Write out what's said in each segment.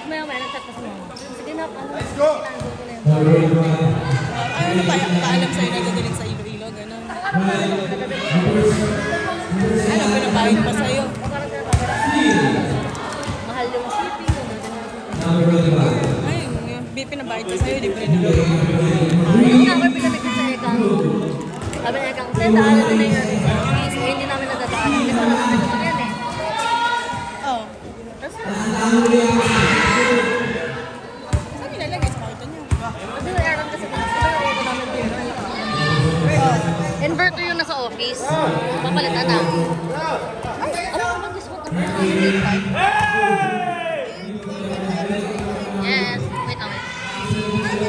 maya nag-chat pa sa mama. Sige na, ano? Let's go! Ano ba paalam sa'yo na gagaling sa Iloilo? Gano'n. Ano, pinabayad pa sa'yo? Mahal yung shipping. Ay, pinabayad pa sa'yo, libre na. Yung nga, may pinamigay sa Ekang. Sabi na Ekang, daalan na yung fees. Eh, hindi namin nadadaanan. Kasi wala namin naman yan eh. Oo. Kasi, saan nilalagay sa karton niyo? Kasi yung Ekang kasi ito namin din. Inverter yung nasa office. Papalitan na. Ay, ano naman gusto ko? Yes. Wait, wait.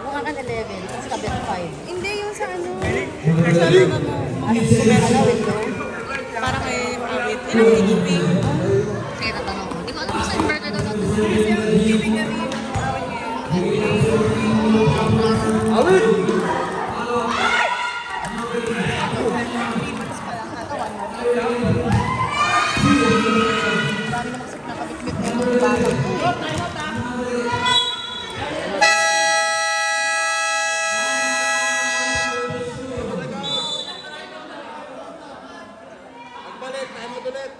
Mukha ka 11, tapos kabit 5. Hindi, yung sa ano. Sa ano mo, Ano, window? parang may awit. Ilang higipin? Sige, tatanong ko. Hindi ko alam kung sa inverter daw natin. Kasi ang higipin kami yung awit niya. Awit! Dami na maksip na kabitbit na yung bata. Magbalik, tayo mo ulit.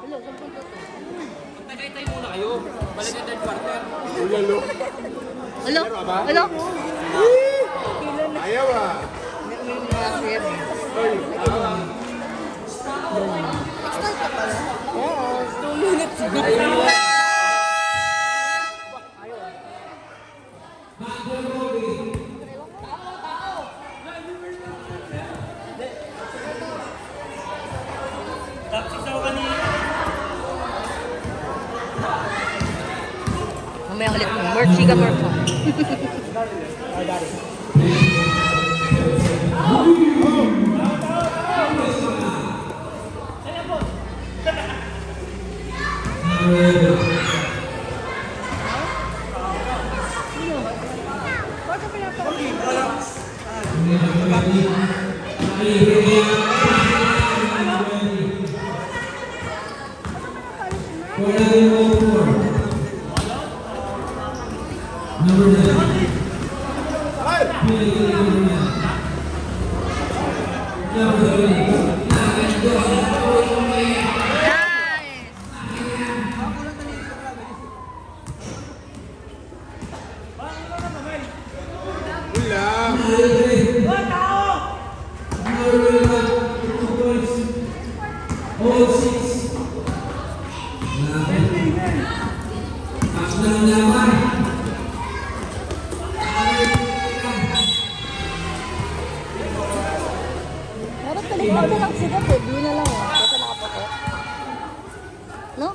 Hello, saan punta to? Tagay-tay muna kayo. Balik yung third quarter. Ulalo. Hello? Hello? Ayaw ah. Oy, Yes. 2 minutes. Mamaya ulit mo. More chika, more fun. Pero talikaw na lang sila, pwede na lang eh. Kasi nakaputi. No?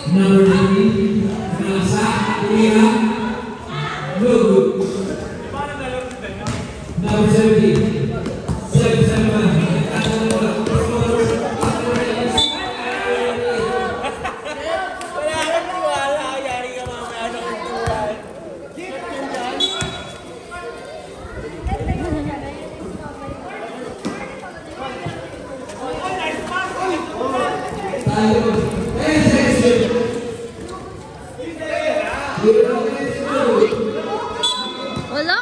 Number 19, Nasa Kuya Lugu. Number 17, Seb Salman. Wala.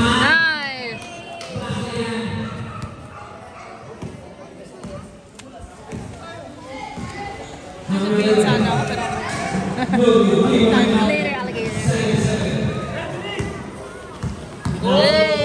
Nice. Sabihin sana ako pero Later, alligator. Hey!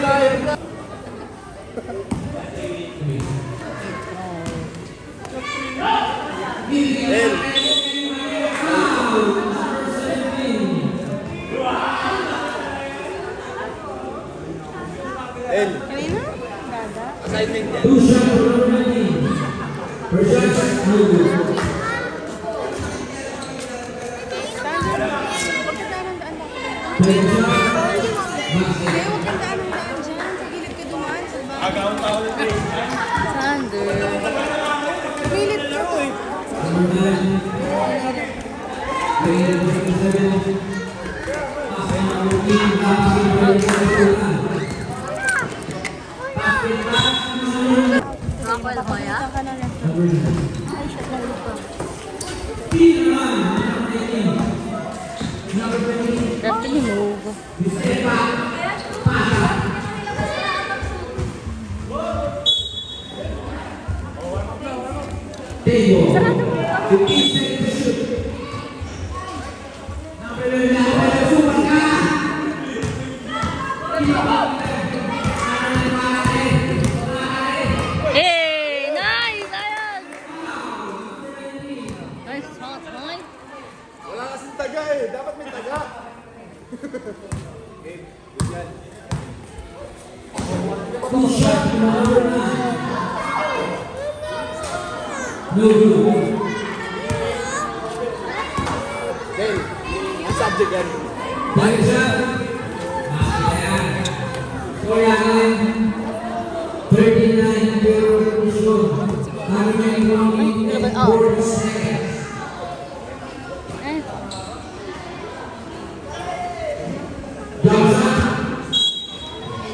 Galing. Ganito eh. Assignment yan. Sander. Rafael Maya? Rapidly move. Hey, nice, Ayan! Nice shot, nice. Wala kasing taga eh. Dapat may taga. Then, ang subject yan.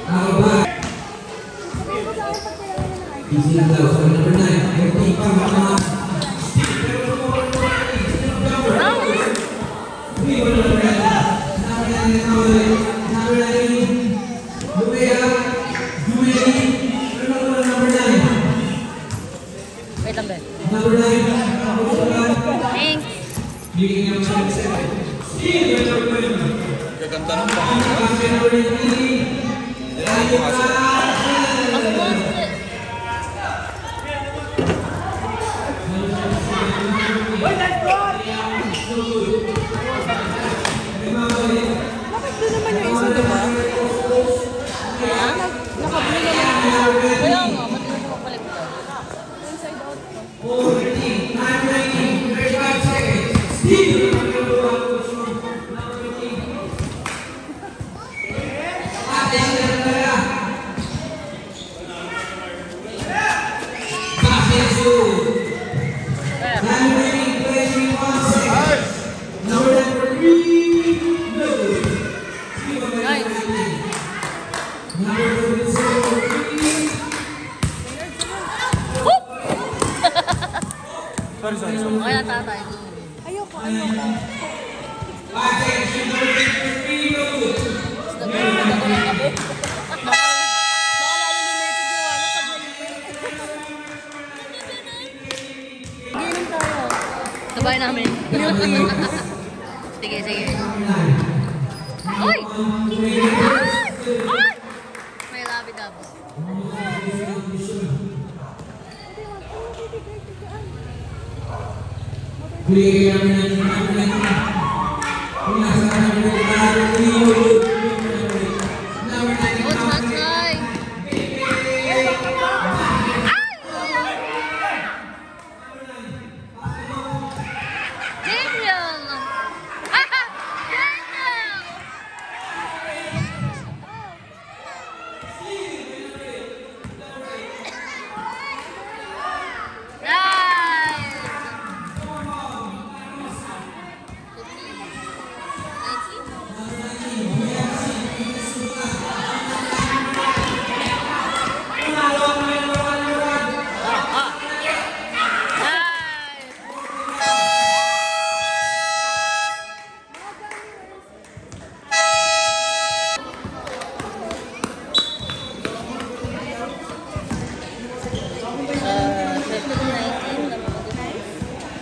Alba. Easy lang daw. So, number 9. Empty pa mga Wait lang, Ben. number 9. Thanks. Gaganda ng pa. Of course. Bakit doon naman yung isa, diba? Ha? Naka-blue naman yung isa. Kaya nga, matigas mo pala ito. Inside out ko. Okay na, tatay. Ayoko. Ginom tayo. Sabay namin. Sige, sige. Ay! Ay! May labi-dabo.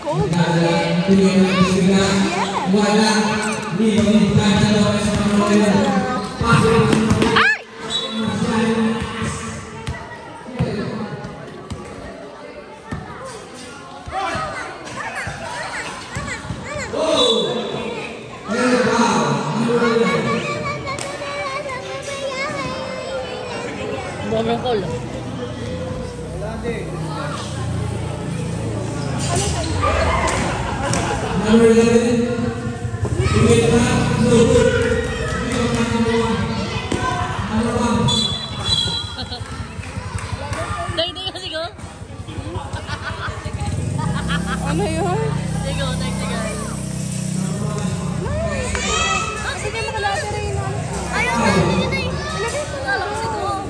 Oh, tatay! Daniel! Daniel! Wala. Di pagkakita daw sa mga pasok. Sobrang cold. Number 11. No good. Dahil kasi ko. Ano yun? Sige, sige. Sige, makalata rin yung ano. Ayaw, hindi na yun. Ilagay ko nga lang kasi ito.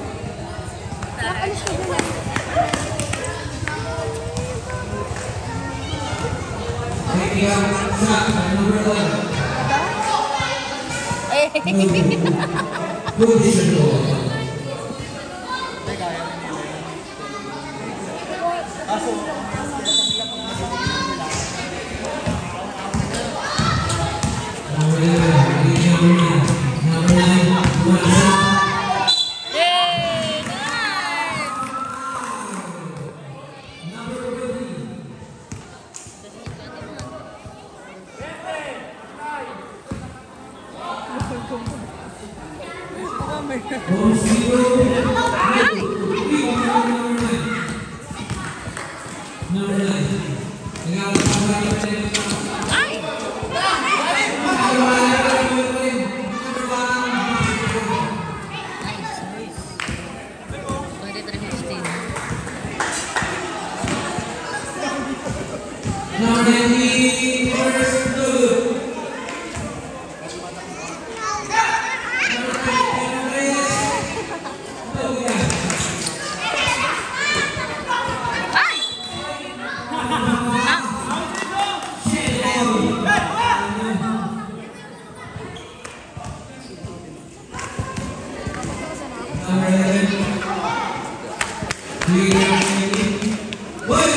Nakalis ka dyan. Number 1. Eh. Position ball. Number 9. Yay! Nice! Ay! Nice, nice. 23-15. Number 11. Boy,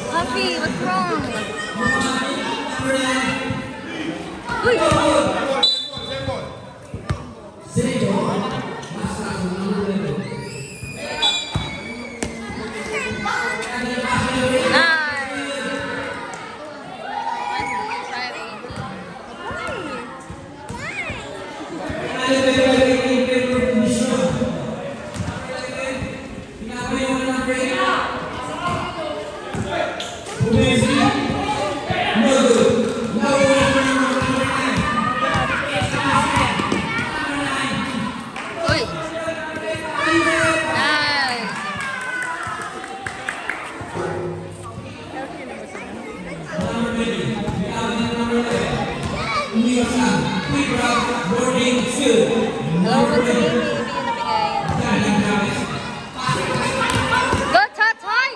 Happy, what's wrong? Uy! Uy! Nice! Hello, what's the name? Hindi yun nabigay. Go, Chatay!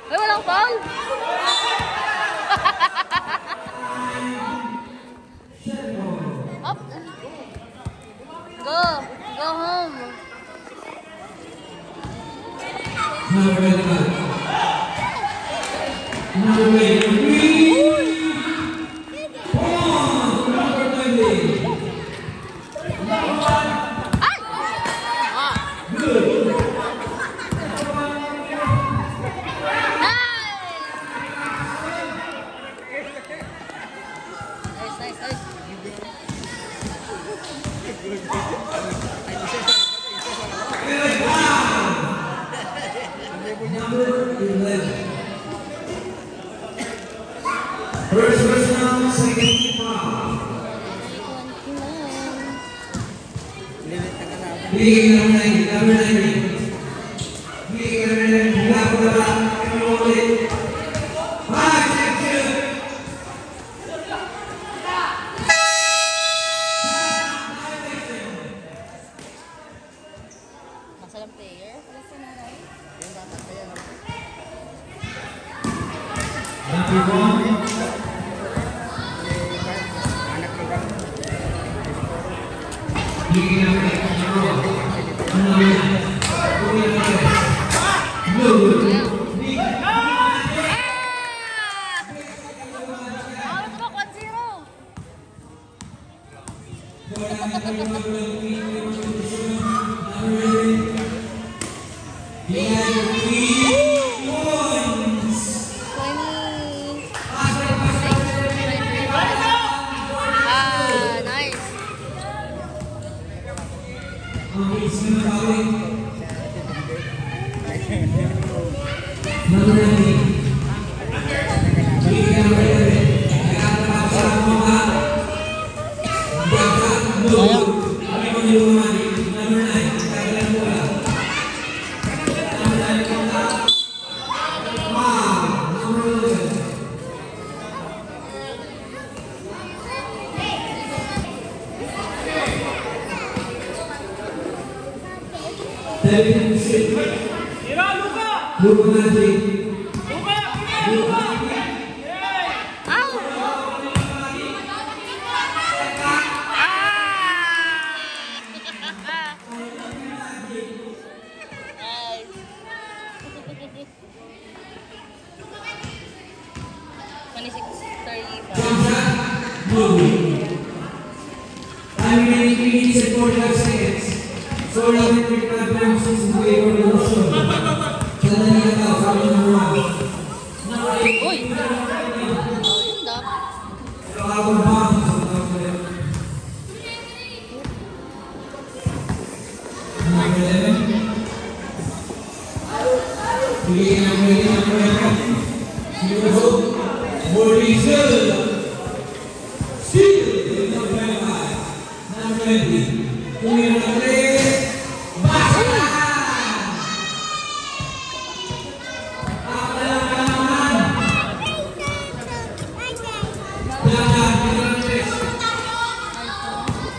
Ay, walang foul! Up! Go! Go home! Nice, nice, nice. First personal, second foul. Bigay ng 90, number 90. Bigay ng 90, mula po na ba? Kami ulit. 5, 6, 2. Masalang player. Number 1. Bigay ng 90, number 1. Nice. Number 90. Bigay ng 90. Nagkakapasa ang mga Number 20.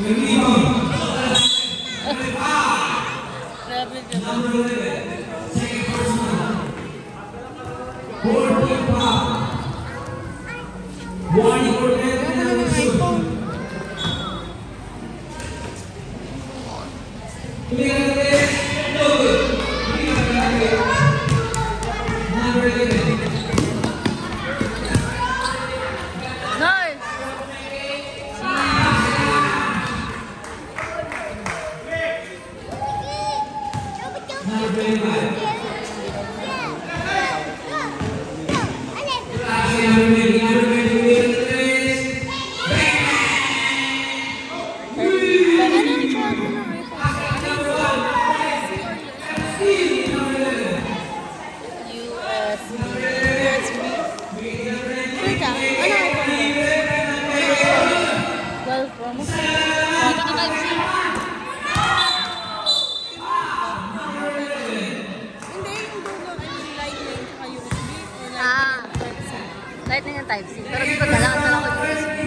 Grabe ka. Nice! Teka, ano iPhone? 12 Pro Max. Ito na Type-C. Hindi, yung dulo. Lightning, tsaka USB. Or Ah. Type-C. Lightning and Type-C. Pero dito kailangan na lang ko USB.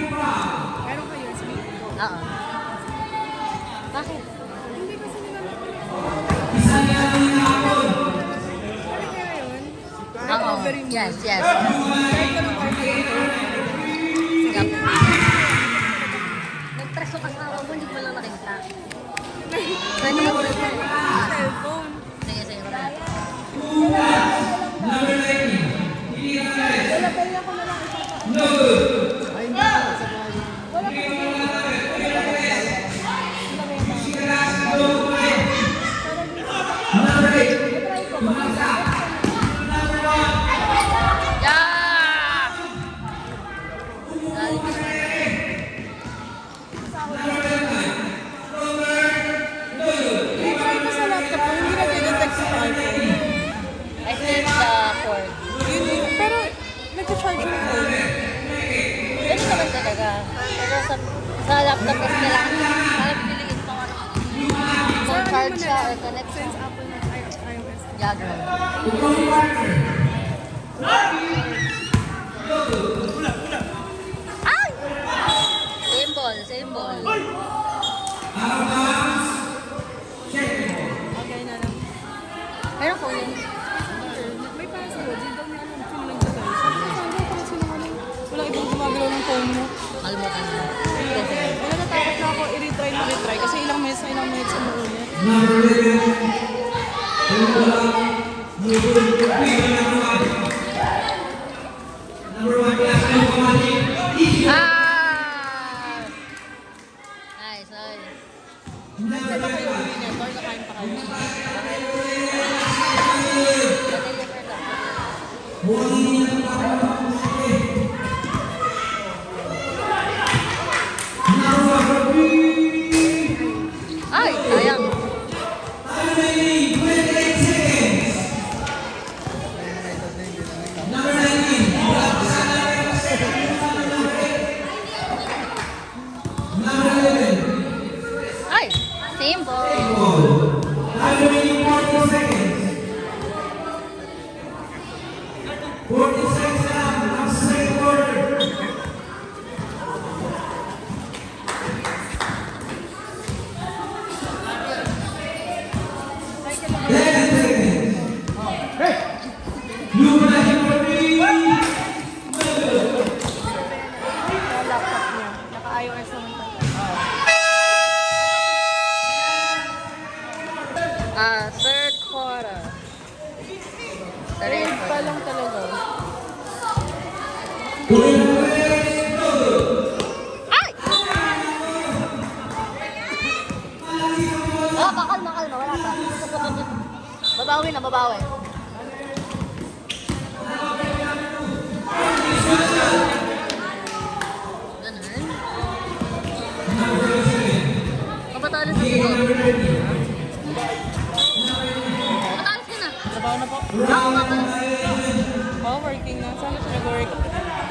Meron ka USB? Oo. Bakit? Hindi kasi nila Oo. Yes, yes. Yup. Nag-press ako sa araw mo, hindi ko lang nakita. Pwede mo ulit na. cellphone. Sige, sige. Wala, pwede ako na lang ipapa. Wala pa. Yeah! Dali. I-try ko sa laptop ko, hindi nag-detect sa iPhone. I think the cord. Pero, nag-charge yung phone. Ganun naman talaga. Pero sa laptop kasi kailangan parang piliin pa ano. Kung charge siya or connect siya. Since Apple na iOS. Yeah, girl. Ay! Symbol, symbol. Okay na lang. Meron ko yun. May password, hindi daw niya alam sino nagbigay. Sabi ko, saan daw pala sino ano? Walang ibang gumagalaw ng phone mo. Kalimutan mo. Sige, sige. Wala, natakot na ako i-retry kasi ilang minutes umuulit. Ah! Nice, nice. Saan ba kayo uwi niya? Or nakain pa kayo? Ay, sayang. Ay, symbol. Sa laptop niya. Naka-iOS naman tayo. Third quarter. Third pa lang talaga. Ay! Oh, bakal na. Wala pa. Babawi na, babawi. Ganun. Mapatalis na siguro. Matalis ka na. Trabaho na po. Oo, nga pala. Oh, working na. Saan na siya nag-work?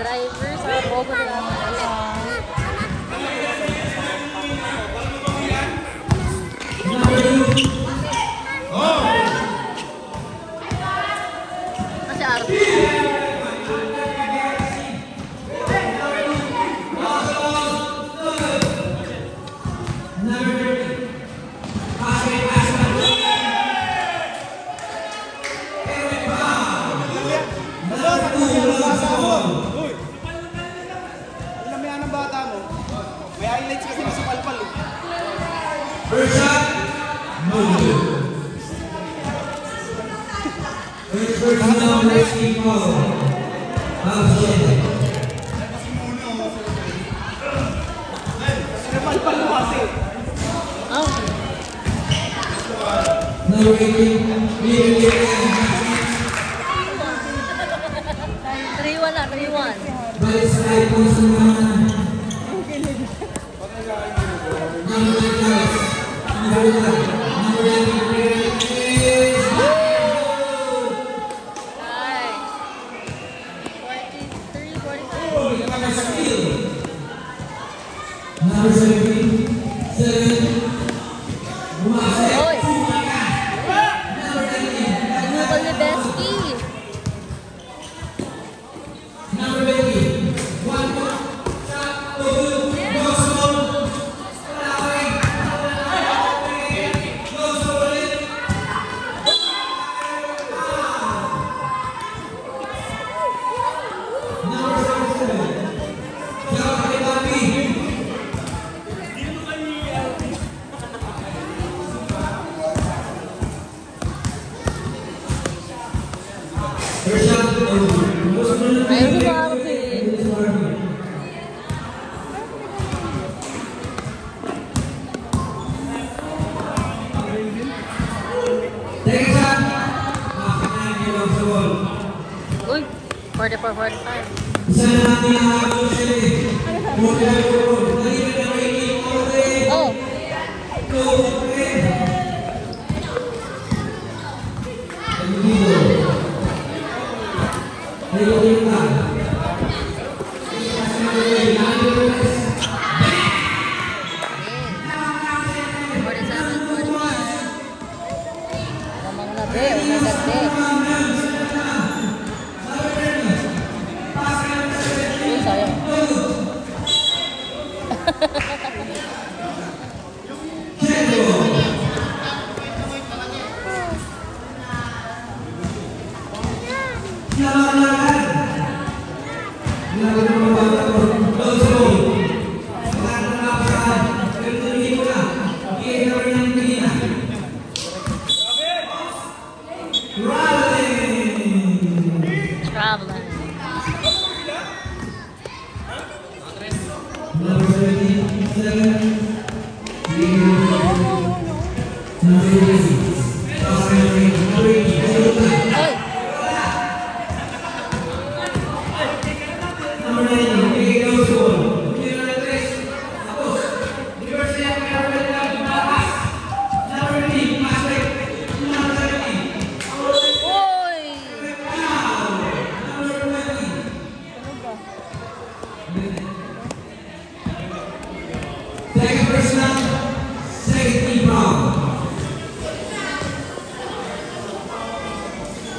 Driver sa Bogo de la Maria. Kasi arte. First shot, no good. First personal risky foul. Number 18, 3-1 na, 3-1. Balik sa 5 points naman. Number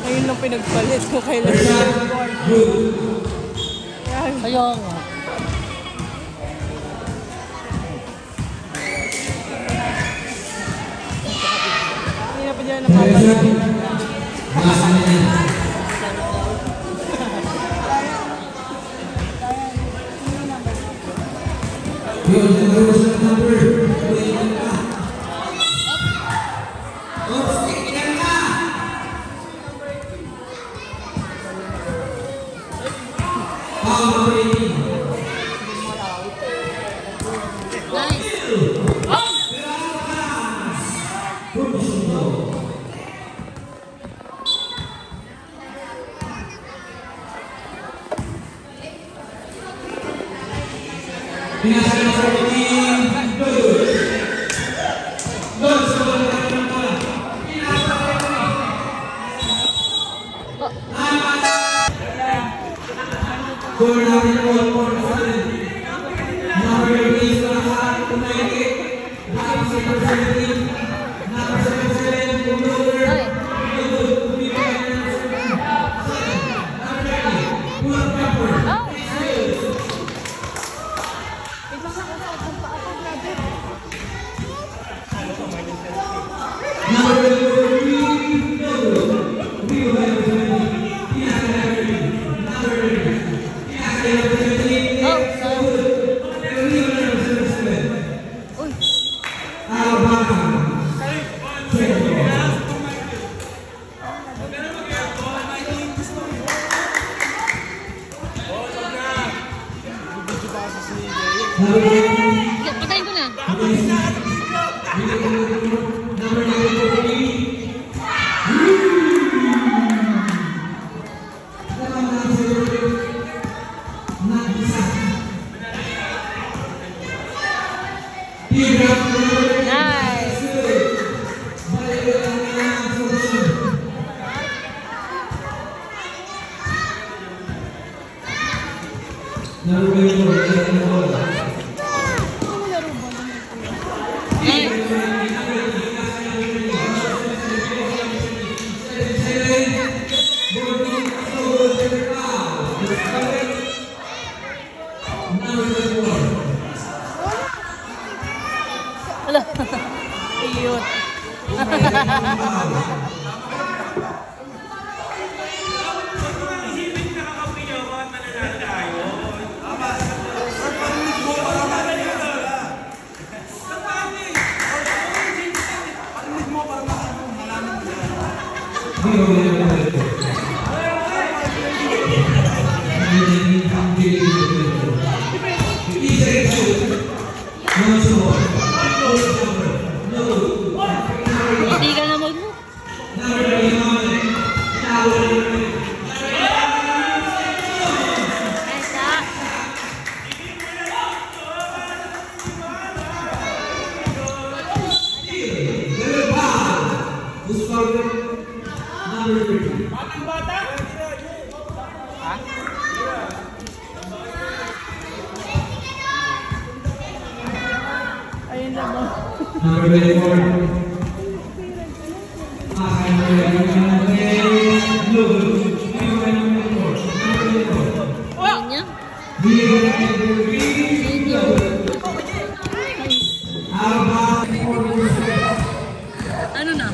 Ayun lang pinagpalit ko kailan. Ayaw nga. Hindi na pa dyan napapalit. Hindi ka na mag-mo. Ayun na ba? Number 24. Ano na?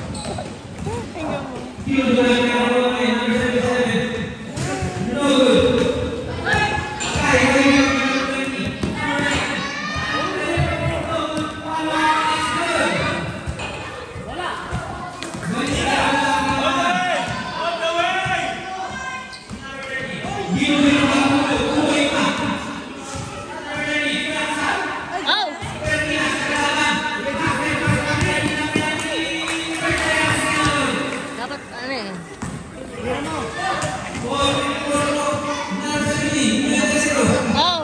Oh! Dapat ano eh. Oh!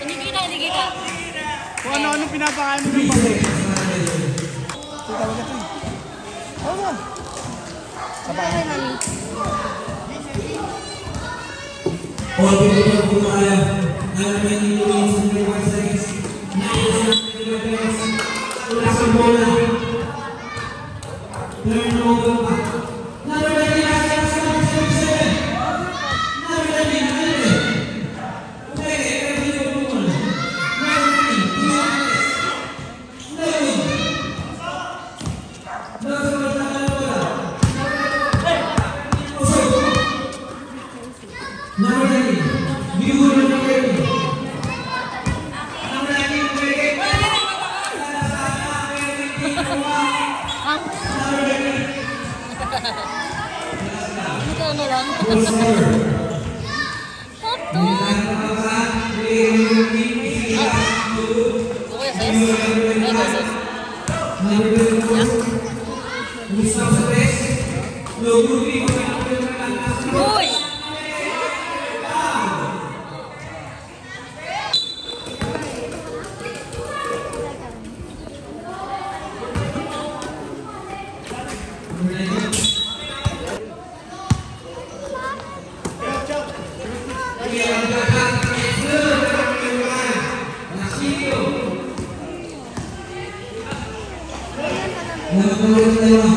Hindi kita, hindi kita. Kung ano-ano pinapakain mo ng pagkain. Oo. Sabay, honey. All people who are namin yung sa mga seconds. Nasa bola. Turn over pa. Number 97. Number 99. Okay, Ano lang? Foto! Kuya, sis? Ay, sis. Uy! Double J.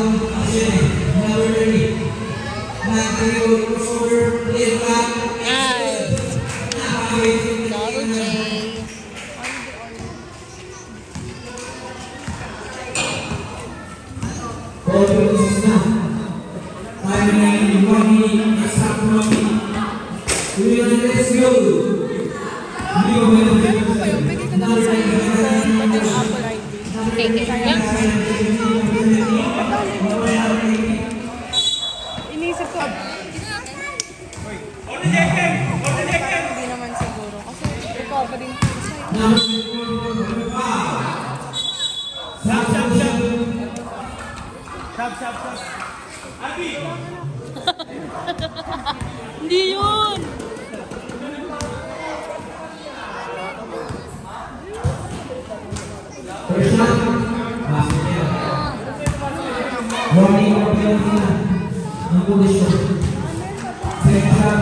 Pwede ka naman sa pati yung Apple ID. Okay, okay. Yeah. Iniisip ko, Ito natin. Number 24, Shop, shop, shop. Shop, shop, shop. Abi! Hindi yun! first shot. Basket niya. Warning or penalty na. Ang posisyon. Second shot.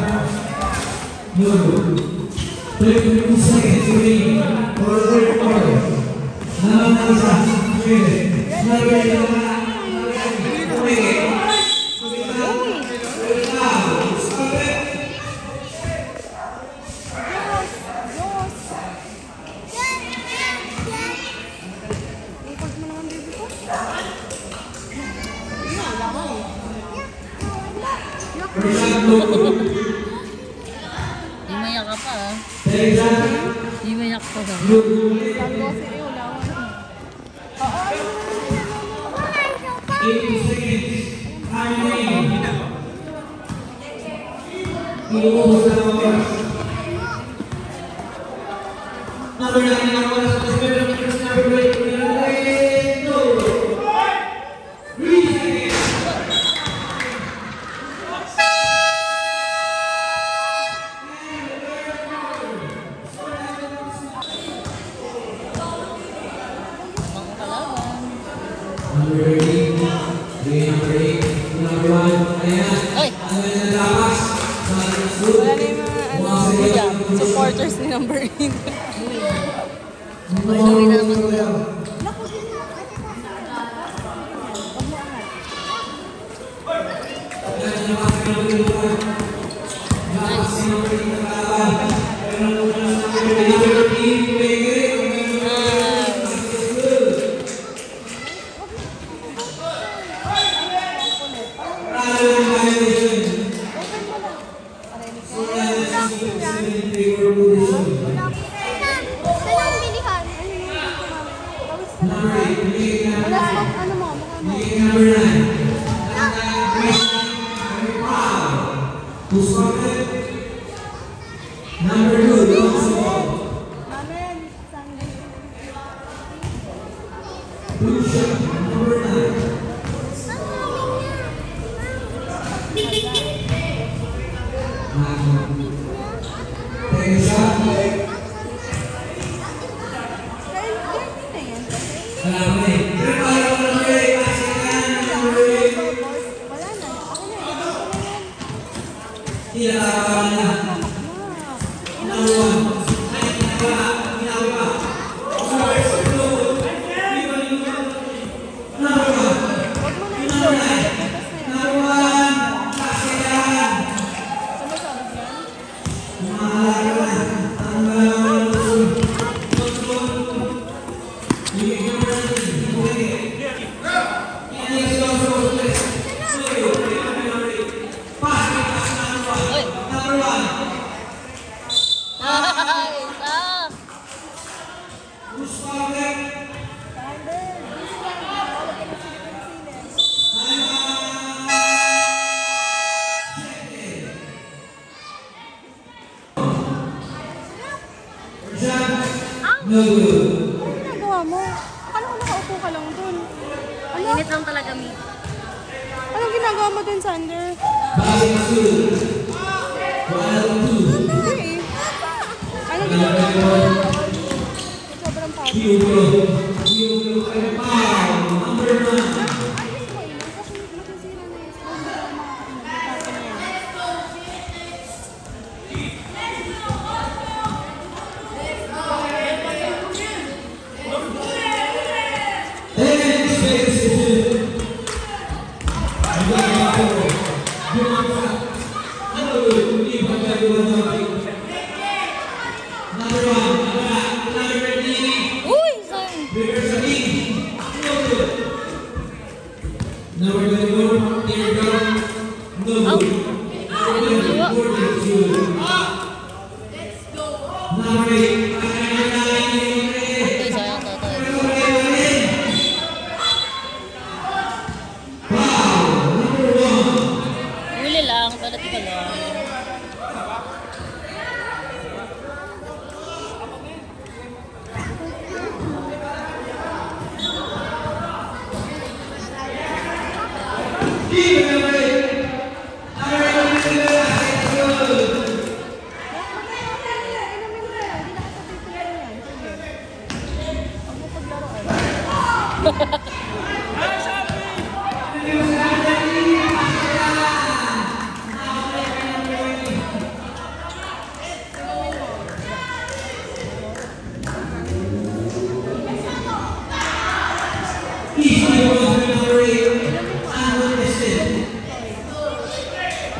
No good. 22 seconds remaining for the third quarter. Naman na isa. Sniper na Himaya ka pa ah. second shot. Himaya ka pa. No good. Tango si Eo, lawan. 80 seconds. Time remaining. Inuubos na ang oras. Number 9 ang oras. Number 8. No. 3 seconds. Ang kalaban. Number 13. Number 8. Number 1. Ayan. Ay! Ang ganda ng lakas. Wala na yung mga supporters ni number 8. Uwi na naman ulo. Ano mo? Number 9. Who's started? Number 2. Amen. Sunday. Blue shot. Number 9. Take a shot. Salamat eh. Number 8. Number 8. Wala na. Ako na. Ibig ko na yan. Tinatawag na. Number 1. Huwag mo na i-show. Sumasabog yan? Ay! Ah! No good. Ano ginagawa mo? Akala ko nakaupo ka lang dun. Ano? Init lang talaga, Mi. Anong ginagawa mo dun, Sander? Basket 2. 1-2. Hindi eh. Anong ginagawa mo? Sobrang pagod. Hugo. Hugo and foul. Number 1. Ayos mo ilan kasi masisira na yung phone. Hindi ko makakainan. And space 2. Number 1. Uy! Sayang! Number 24, teardown, no Ow! good. Dalawa. 42. Number 8, Uy, sayang tatay. Huli lang, balat ka lang. Easily was number 8, uncontested.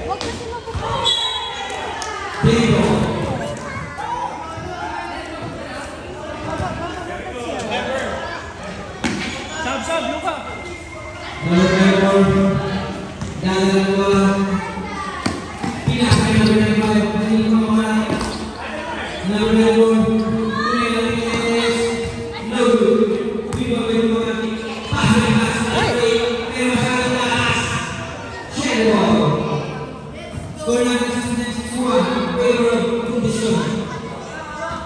Huwag kasi mapupa. Bingo. Sab, luka. Number 4, dalawa. Pinakay number 5, kanina mga number 4, no good. Di ba may mga pass, pero masyadong taas. Shenwall. Score natin sa 6-1, favor of condition.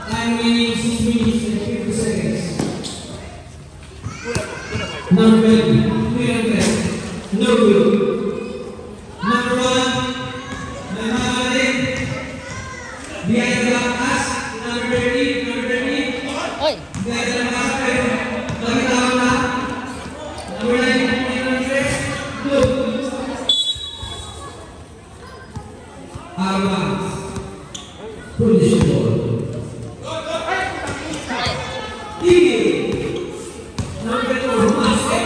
Time remaining 6 minutes and 50 seconds. Number 20, 300, no good. Number 1, may makaling. Behind the back pass, number 30. Oy! Behind the back pass, nakitawa na. Number 19, good. Armas. Position ball. Number 4, Master.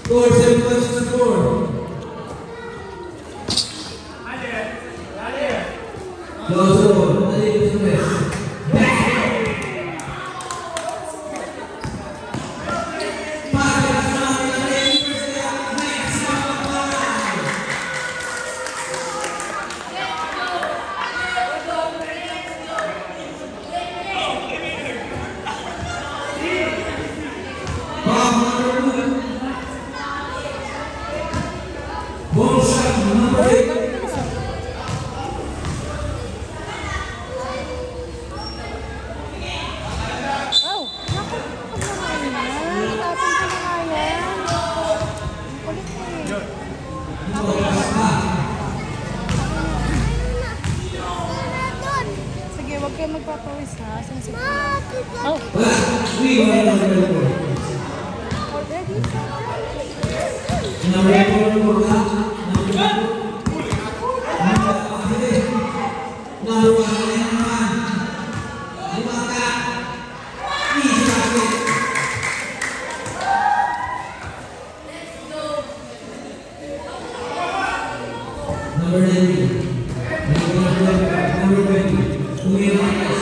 Score 7-4. Close ball. Dali sa press. Ball shot number 8. Oh, naku, pag naman yan. Tapon ko na nga yan. Kulit mo Sige, huwag kayo magpapawis ha. Sensitive. Oh! Already? Nice!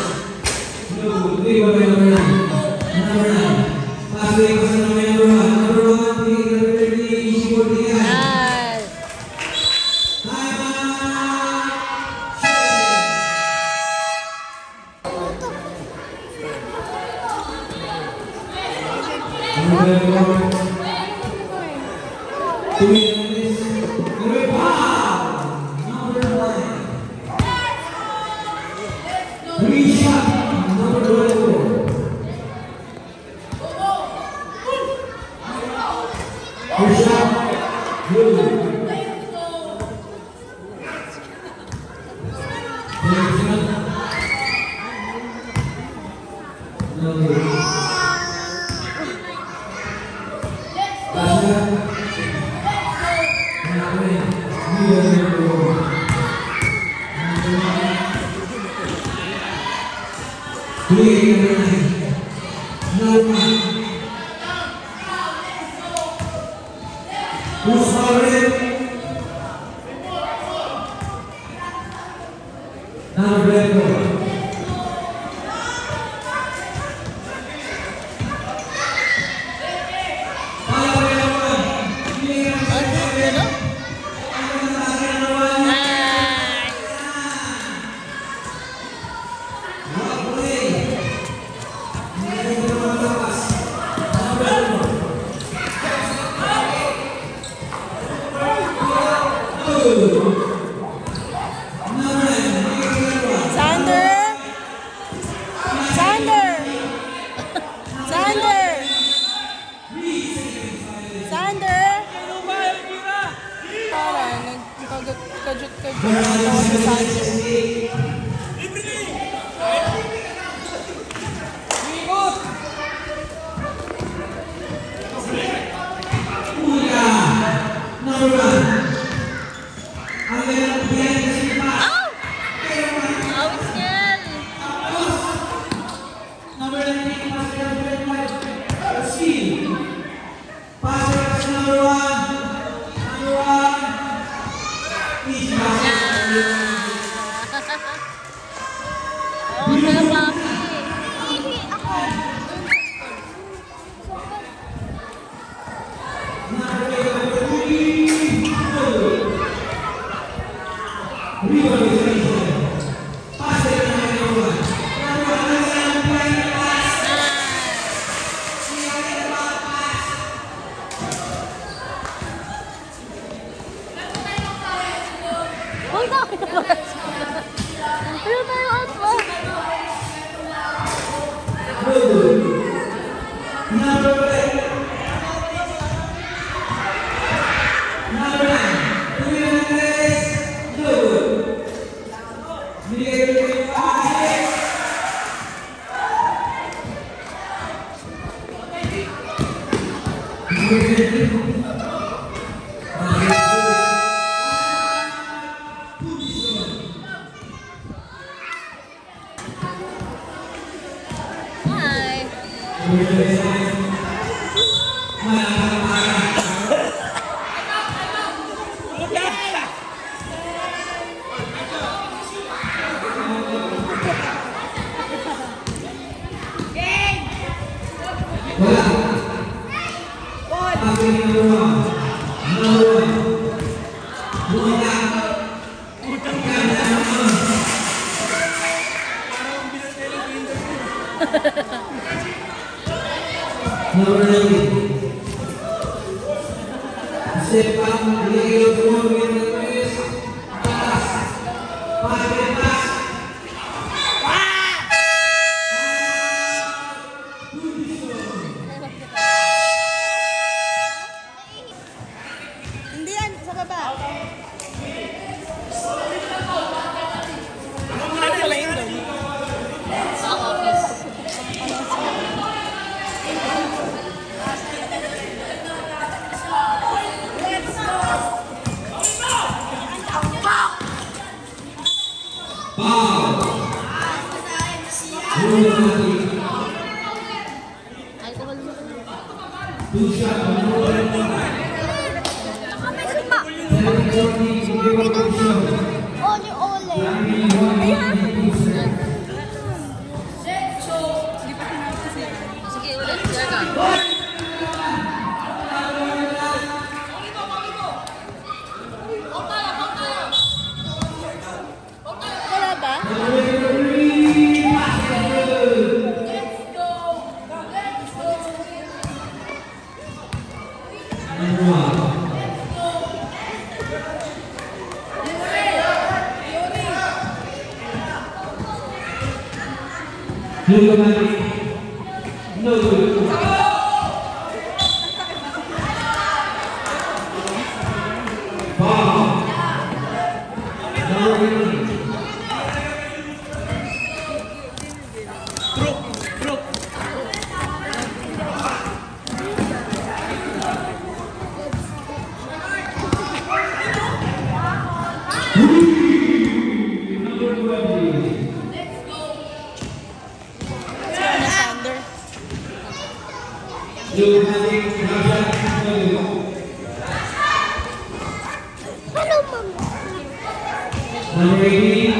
When ready,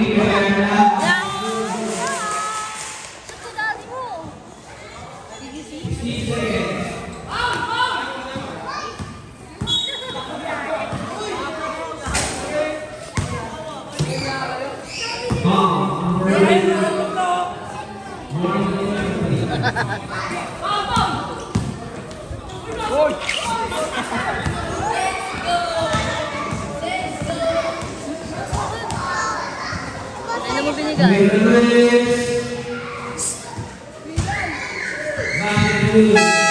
Shoot ko dali mo. Did you see? 60 seconds. Ano mo binigay? Release. 92.